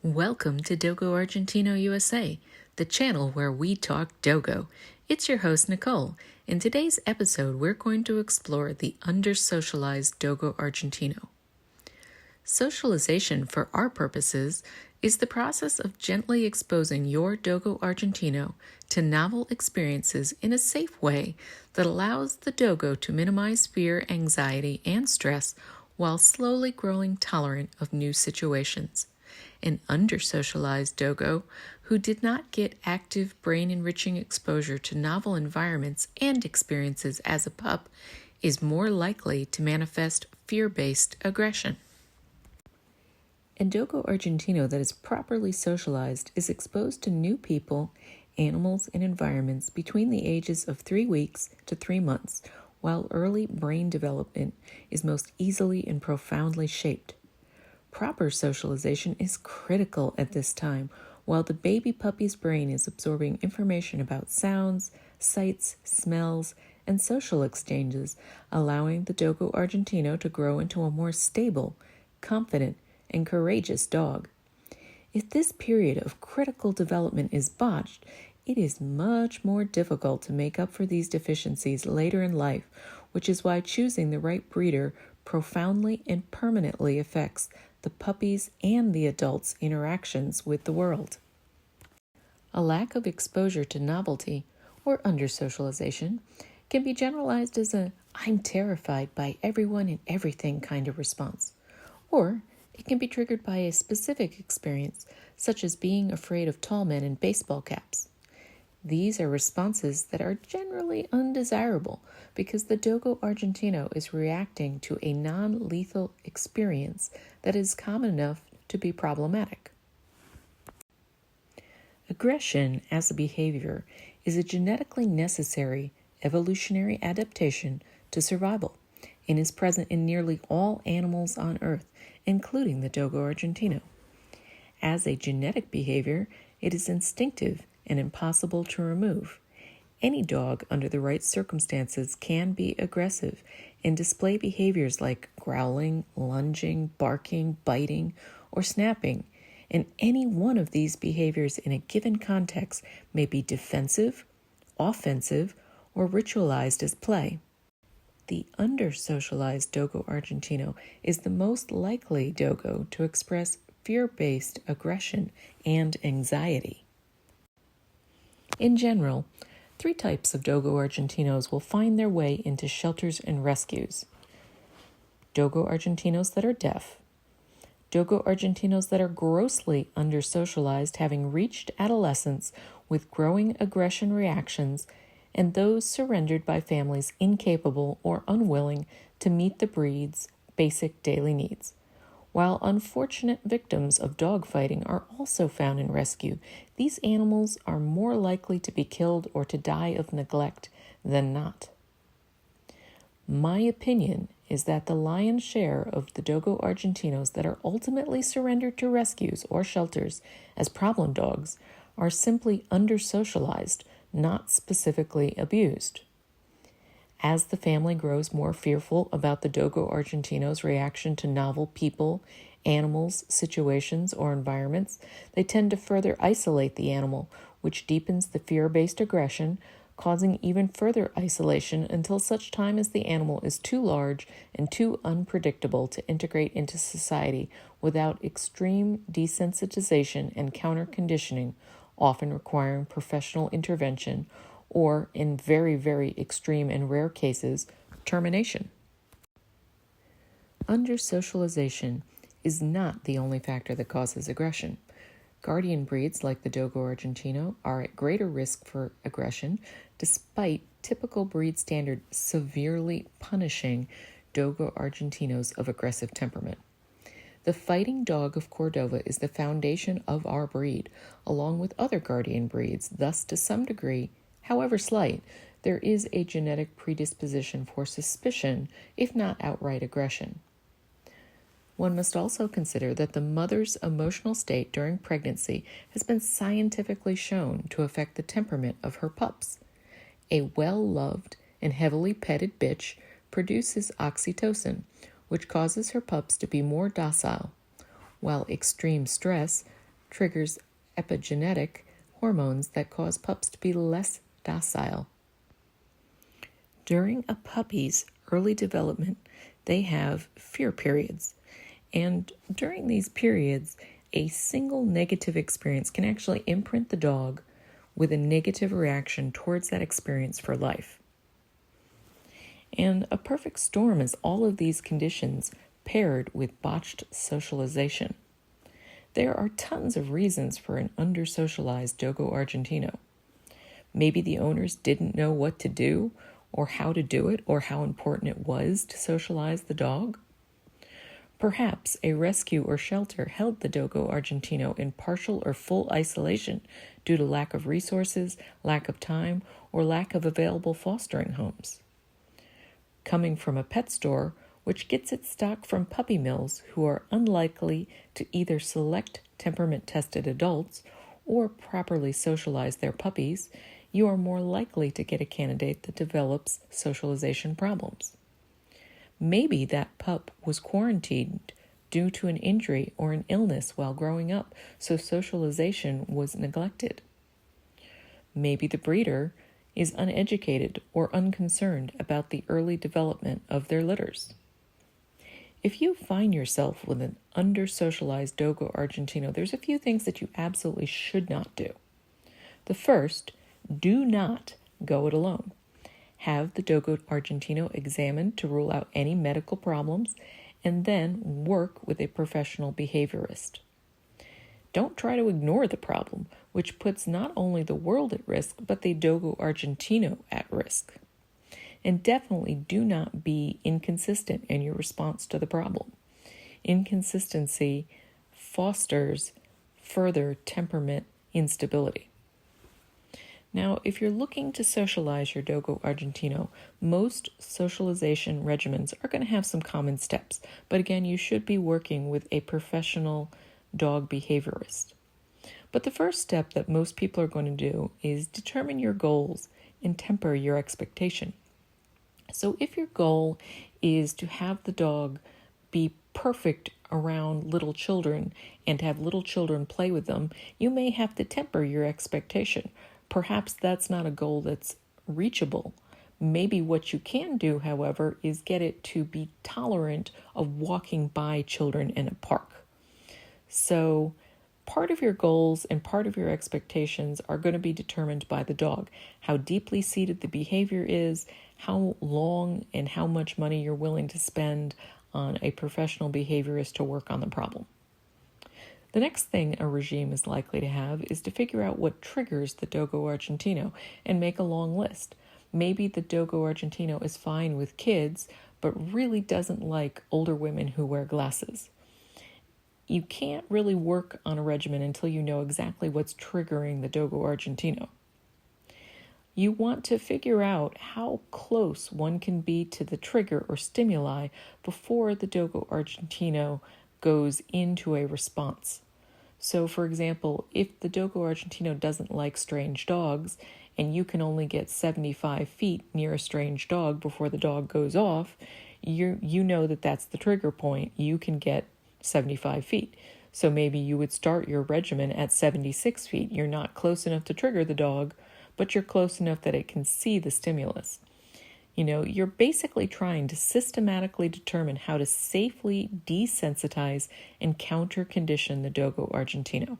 Welcome to Dogo Argentino USA, the channel where we talk Dogo. It's your host, Nicole. In today's episode, we're going to explore the under-socialized Dogo Argentino. Socialization, for our purposes, is the process of gently exposing your Dogo Argentino to novel experiences in a safe way that allows the Dogo to minimize fear, anxiety, and stress while slowly growing tolerant of new situations. An under-socialized Dogo who did not get active brain-enriching exposure to novel environments and experiences as a pup is more likely to manifest fear-based aggression. A Dogo Argentino that is properly socialized is exposed to new people, animals, and environments between the ages of 3 weeks to 3 months, while early brain development is most easily and profoundly shaped. Proper socialization is critical at this time, while the baby puppy's brain is absorbing information about sounds, sights, smells, and social exchanges, allowing the Dogo Argentino to grow into a more stable, confident, and courageous dog. If this period of critical development is botched, it is much more difficult to make up for these deficiencies later in life, which is why choosing the right breeder profoundly and permanently affects the puppy's and the adult's interactions with the world. A lack of exposure to novelty, or under-socialization, can be generalized as a "I'm terrified by everyone and everything" kind of response, or it can be triggered by a specific experience, such as being afraid of tall men in baseball caps. These are responses that are generally undesirable because the Dogo Argentino is reacting to a non-lethal experience that is common enough to be problematic. Aggression as a behavior is a genetically necessary evolutionary adaptation to survival and is present in nearly all animals on Earth, including the Dogo Argentino. As a genetic behavior, it is instinctive and impossible to remove. Any dog under the right circumstances can be aggressive and display behaviors like growling, lunging, barking, biting, or snapping, and any one of these behaviors in a given context may be defensive, offensive, or ritualized as play. The under-socialized Dogo Argentino is the most likely Dogo to express fear-based aggression and anxiety. In general, 3 types of Dogo Argentinos will find their way into shelters and rescues. Dogo Argentinos that are deaf, Dogo Argentinos that are grossly under-socialized, having reached adolescence with growing aggression reactions, and those surrendered by families incapable or unwilling to meet the breed's basic daily needs. While unfortunate victims of dogfighting are also found in rescue, these animals are more likely to be killed or to die of neglect than not. My opinion is that the lion's share of the Dogo Argentinos that are ultimately surrendered to rescues or shelters as problem dogs are simply under-socialized, not specifically abused. As the family grows more fearful about the Dogo Argentino's reaction to novel people, animals, situations, or environments, they tend to further isolate the animal, which deepens the fear-based aggression, causing even further isolation until such time as the animal is too large and too unpredictable to integrate into society without extreme desensitization and counter-conditioning, often requiring professional intervention, or, in very, very extreme and rare cases, termination. Under-socialization is not the only factor that causes aggression. Guardian breeds like the Dogo Argentino are at greater risk for aggression, despite typical breed standard severely punishing Dogo Argentinos of aggressive temperament. The fighting dog of Cordova is the foundation of our breed, along with other guardian breeds, thus to some degree, however slight, there is a genetic predisposition for suspicion, if not outright aggression. One must also consider that the mother's emotional state during pregnancy has been scientifically shown to affect the temperament of her pups. A well-loved and heavily petted bitch produces oxytocin, which causes her pups to be more docile, while extreme stress triggers epigenetic hormones that cause pups to be less docile. During a puppy's early development, they have fear periods. And during these periods, a single negative experience can actually imprint the dog with a negative reaction towards that experience for life. And a perfect storm is all of these conditions paired with botched socialization. There are tons of reasons for an under-socialized Dogo Argentino. Maybe the owners didn't know what to do or how to do it or how important it was to socialize the dog. Perhaps a rescue or shelter held the Dogo Argentino in partial or full isolation due to lack of resources, lack of time, or lack of available fostering homes. Coming from a pet store, which gets its stock from puppy mills who are unlikely to either select temperament-tested adults or properly socialize their puppies, you are more likely to get a candidate that develops socialization problems. Maybe that pup was quarantined due to an injury or an illness while growing up, so socialization was neglected. Maybe the breeder is uneducated or unconcerned about the early development of their litters. If you find yourself with an under-socialized Dogo Argentino, there's a few things that you absolutely should not do. The first, do not go it alone. Have the Dogo Argentino examined to rule out any medical problems, and then work with a professional behaviorist. Don't try to ignore the problem, which puts not only the world at risk, but the Dogo Argentino at risk. And definitely do not be inconsistent in your response to the problem. Inconsistency fosters further temperament instability. Now, if you're looking to socialize your Dogo Argentino, most socialization regimens are going to have some common steps. But again, you should be working with a professional dog behaviorist. But the first step that most people are going to do is determine your goals and temper your expectation. So if your goal is to have the dog be perfect around little children and have little children play with them, you may have to temper your expectation. Perhaps that's not a goal that's reachable. Maybe what you can do, however, is get it to be tolerant of walking by children in a park. So part of your goals and part of your expectations are going to be determined by the dog. How deeply seated the behavior is, how long and how much money you're willing to spend on a professional behaviorist to work on the problem. The next thing a regime is likely to have is to figure out what triggers the Dogo Argentino and make a long list. Maybe the Dogo Argentino is fine with kids, but really doesn't like older women who wear glasses. You can't really work on a regimen until you know exactly what's triggering the Dogo Argentino. You want to figure out how close one can be to the trigger or stimuli before the Dogo Argentino goes into a response. So, for example, if the Dogo Argentino doesn't like strange dogs and you can only get 75 feet near a strange dog before the dog goes off, you know that that's the trigger point. You can get 75 feet. So maybe you would start your regimen at 76 feet. You're not close enough to trigger the dog, but you're close enough that it can see the stimulus. You're basically trying to systematically determine how to safely desensitize and counter-condition the Dogo Argentino.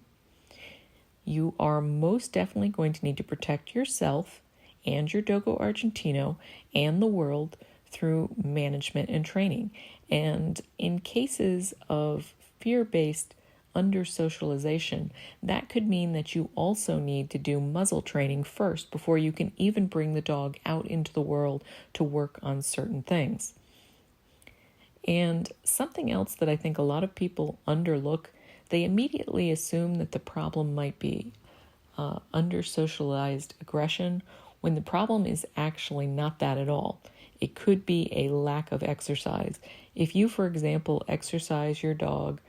You are most definitely going to need to protect yourself and your Dogo Argentino and the world through management and training. And in cases of fear-based under-socialization, that could mean that you also need to do muzzle training first before you can even bring the dog out into the world to work on certain things. And something else that I think a lot of people underlook, they immediately assume that the problem might be under-socialized aggression, when the problem is actually not that at all. It could be a lack of exercise. If you, for example, exercise your dog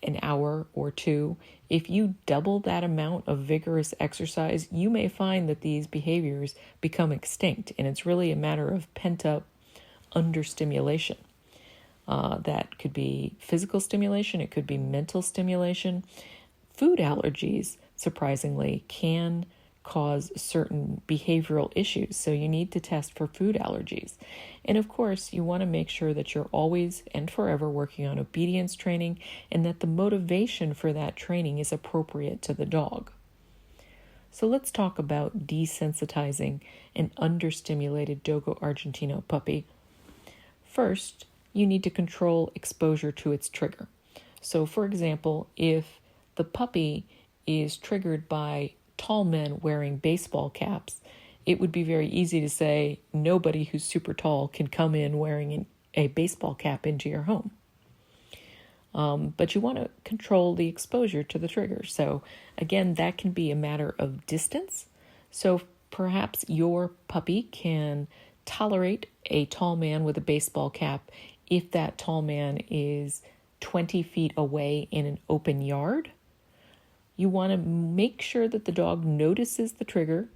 an hour or two, if you double that amount of vigorous exercise, you may find that these behaviors become extinct, and it's really a matter of pent-up understimulation. That could be physical stimulation, it could be mental stimulation. food allergies, surprisingly, can cause certain behavioral issues. So you need to test for food allergies. And of course, you want to make sure that you're always and forever working on obedience training and that the motivation for that training is appropriate to the dog. So let's talk about desensitizing an understimulated Dogo Argentino puppy. First, you need to control exposure to its trigger. So for example, if the puppy is triggered by tall men wearing baseball caps, it would be very easy to say nobody who's super tall can come in wearing a baseball cap into your home. But you want to control the exposure to the trigger. So again, that can be a matter of distance. So perhaps your puppy can tolerate a tall man with a baseball cap if that tall man is 20 feet away in an open yard. You want to make sure that the dog notices the trigger.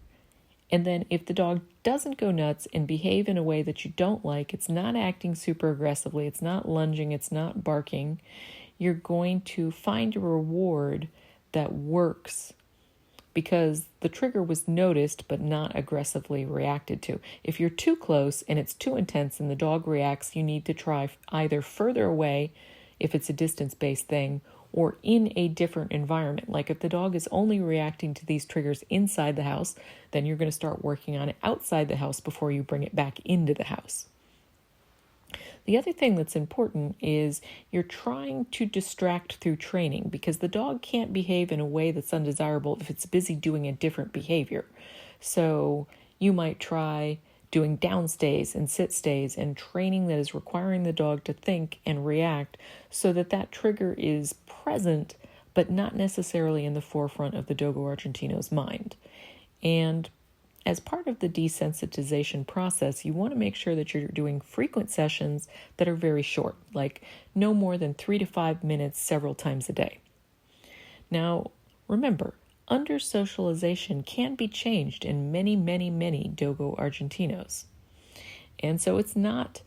And then if the dog doesn't go nuts and behave in a way that you don't like, it's not acting super aggressively, it's not lunging, it's not barking, you're going to find a reward that works because the trigger was noticed but not aggressively reacted to. If you're too close and it's too intense and the dog reacts, you need to try either further away if it's a distance-based thing or in a different environment. Like if the dog is only reacting to these triggers inside the house, then you're going to start working on it outside the house before you bring it back into the house. The other thing that's important is you're trying to distract through training because the dog can't behave in a way that's undesirable if it's busy doing a different behavior. So you might try doing down stays and sit stays and training that is requiring the dog to think and react so that that trigger is present but not necessarily in the forefront of the Dogo Argentino's mind. And as part of the desensitization process, you want to make sure that you're doing frequent sessions that are very short, like no more than 3 to 5 minutes several times a day. Now, remember, under-socialization can be changed in many, many, many Dogo Argentinos. And so it's not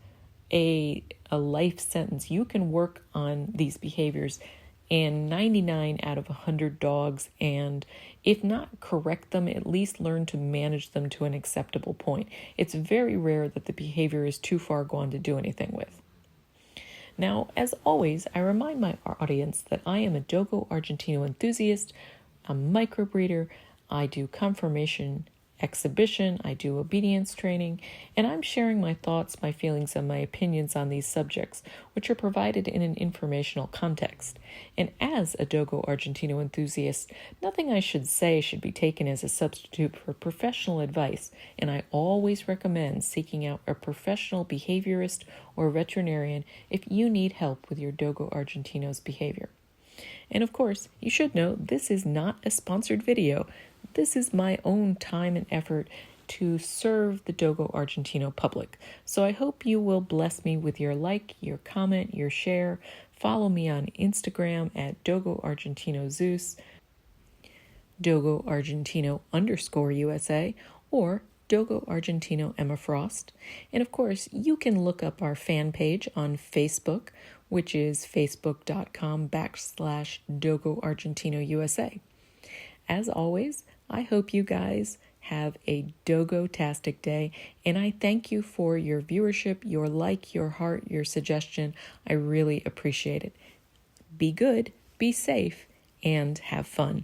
a life sentence. You can work on these behaviors in 99 out of 100 dogs, and if not correct them, at least learn to manage them to an acceptable point. It's very rare that the behavior is too far gone to do anything with. Now, as always, I remind my audience that I am a Dogo Argentino enthusiast, a microbreeder, I do conformation exhibition, I do obedience training, and I'm sharing my thoughts, my feelings, and my opinions on these subjects, which are provided in an informational context. And as a Dogo Argentino enthusiast, nothing I should say should be taken as a substitute for professional advice, and I always recommend seeking out a professional behaviorist or veterinarian if you need help with your Dogo Argentino's behavior. And of course, you should know this is not a sponsored video. This is my own time and effort to serve the Dogo Argentino public. So I hope you will bless me with your like, your comment, your share. Follow me on Instagram at Dogo Argentino Zeus, Dogo Argentino _USA, or Dogo Argentino Emma Frost. And of course, you can look up our fan page on Facebook, which is facebook.com/Dogo Argentino USA. As always, I hope you guys have a Dogo-tastic day, and I thank you for your viewership, your like, your heart, your suggestion. I really appreciate it. Be good, be safe, and have fun.